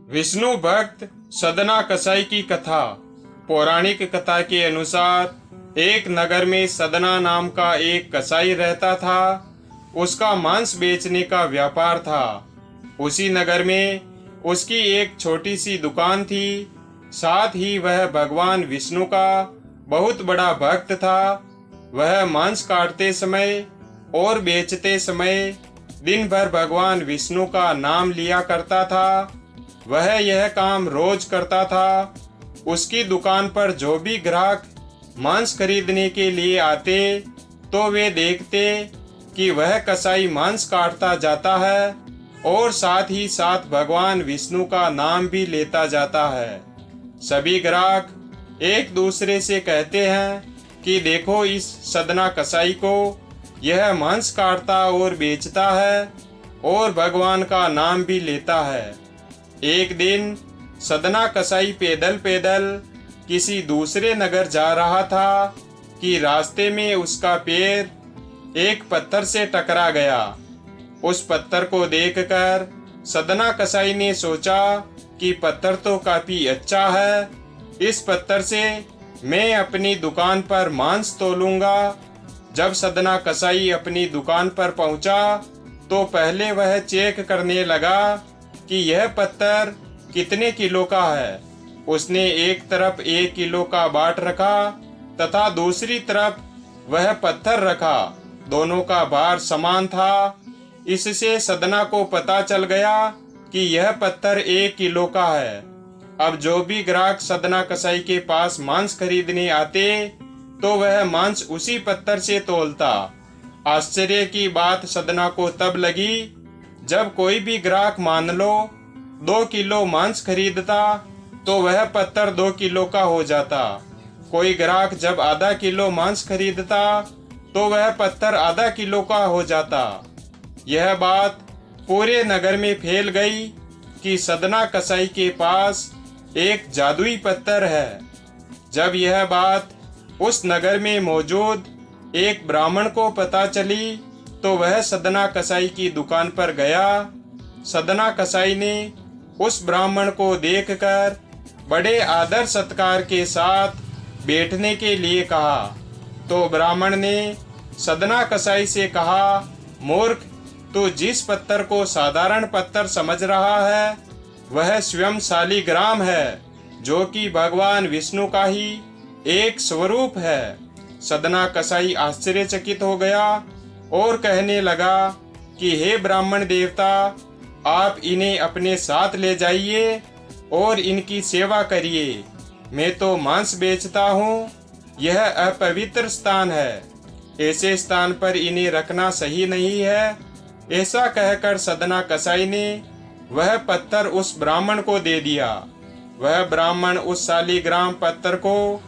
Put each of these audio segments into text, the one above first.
विष्णु भक्त सदना कसाई की कथा। पौराणिक कथा के अनुसार एक नगर में सदना नाम का एक कसाई रहता था। उसका मांस बेचने का व्यापार था। उसी नगर में उसकी एक छोटी सी दुकान थी। साथ ही वह भगवान विष्णु का बहुत बड़ा भक्त था। वह मांस काटते समय और बेचते समय दिन भर भगवान विष्णु का नाम लिया करता था। वह यह काम रोज करता था। उसकी दुकान पर जो भी ग्राहक मांस खरीदने के लिए आते तो वे देखते कि वह कसाई मांस काटता जाता है और साथ ही साथ भगवान विष्णु का नाम भी लेता जाता है। सभी ग्राहक एक दूसरे से कहते हैं कि देखो इस सदना कसाई को, यह मांस काटता और बेचता है और भगवान का नाम भी लेता है। एक दिन सदना कसाई पैदल पैदल किसी दूसरे नगर जा रहा था कि रास्ते में उसका पैर एक पत्थर से टकरा गया। उस पत्थर को देखकर सदना कसाई ने सोचा कि पत्थर तो काफी अच्छा है, इस पत्थर से मैं अपनी दुकान पर मांस तोलूंगा। जब सदना कसाई अपनी दुकान पर पहुंचा तो पहले वह चेक करने लगा कि यह पत्थर कितने किलो का है। उसने एक तरफ 1 किलो का बाट रखा तथा दूसरी तरफ वह पत्थर रखा। दोनों का भार समान था। इससे सदना को पता चल गया कि यह पत्थर 1 किलो का है। अब जो भी ग्राहक सदना कसाई के पास मांस खरीदने आते तो वह मांस उसी पत्थर से तोलता। आश्चर्य की बात सदना को तब लगी जब कोई भी ग्राहक मान लो 2 किलो मांस खरीदता तो वह पत्थर 2 किलो का हो जाता। कोई ग्राहक जब आधा किलो मांस खरीदता तो वह पत्थर आधा किलो का हो जाता। यह बात पूरे नगर में फैल गई कि सदना कसाई के पास एक जादुई पत्थर है। जब यह बात उस नगर में मौजूद एक ब्राह्मण को पता चली तो वह सदना कसाई की दुकान पर गया। सदना कसाई ने उस ब्राह्मण को देखकर बड़े आदर सत्कार के साथ बैठने के लिए कहा। तो ब्राह्मण ने सदना कसाई से कहा, मूर्ख, तू जिस पत्थर को साधारण पत्थर समझ रहा है वह स्वयं शालिग्राम है, जो कि भगवान विष्णु का ही एक स्वरूप है। सदना कसाई आश्चर्यचकित हो गया और कहने लगा कि हे ब्राह्मण देवता, आप इन्हें अपने साथ ले जाइए और इनकी सेवा करिए। मैं तो मांस बेचता हूँ, यह अपवित्र स्थान है, ऐसे स्थान पर इन्हें रखना सही नहीं है। ऐसा कहकर सदना कसाई ने वह पत्थर उस ब्राह्मण को दे दिया। वह ब्राह्मण उस शालिग्राम पत्थर को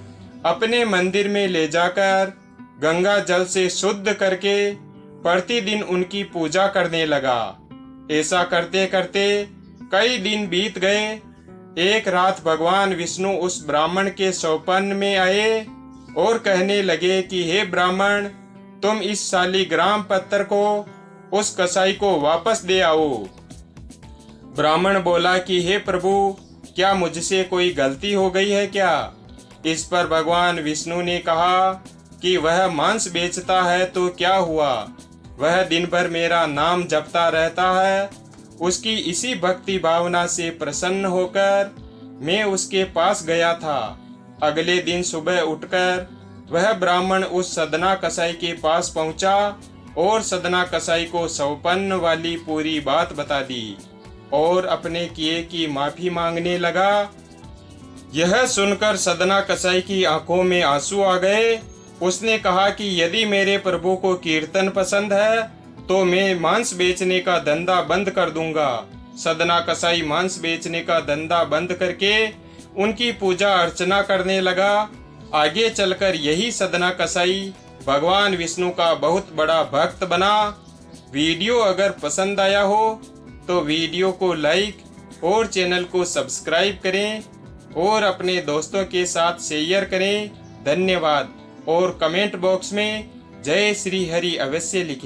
अपने मंदिर में ले जाकर गंगा जल से शुद्ध करके प्रतिदिन उनकी पूजा करने लगा। ऐसा करते करते कई दिन बीत गए। एक रात भगवान विष्णु उस ब्राह्मण के सौपन में आए और कहने लगे कि हे ब्राह्मण, तुम इस शालिग्राम पत्थर को उस कसाई को वापस दे आओ। ब्राह्मण बोला कि हे प्रभु, क्या मुझसे कोई गलती हो गई है क्या? इस पर भगवान विष्णु ने कहा कि वह मांस बेचता है तो क्या हुआ, वह दिन भर मेरा नाम जपता रहता है। उसकी इसी भक्ति भावना से प्रसन्न होकर मैं उसके पास गया था। अगले दिन सुबह उठकर वह ब्राह्मण उस सदना कसाई के पास पहुंचा और सदना कसाई को सौपन्न वाली पूरी बात बता दी और अपने किए की माफी मांगने लगा। यह सुनकर सदना कसाई की आंखों में आंसू आ गए। उसने कहा कि यदि मेरे प्रभु को कीर्तन पसंद है तो मैं मांस बेचने का धंधा बंद कर दूंगा। सदना कसाई मांस बेचने का धंधा बंद करके उनकी पूजा अर्चना करने लगा। आगे चलकर यही सदना कसाई भगवान विष्णु का बहुत बड़ा भक्त बना। वीडियो अगर पसंद आया हो तो वीडियो को लाइक और चैनल को सब्सक्राइब करें और अपने दोस्तों के साथ शेयर करें। धन्यवाद। और कमेंट बॉक्स में जय श्री हरि अवश्य लिखें।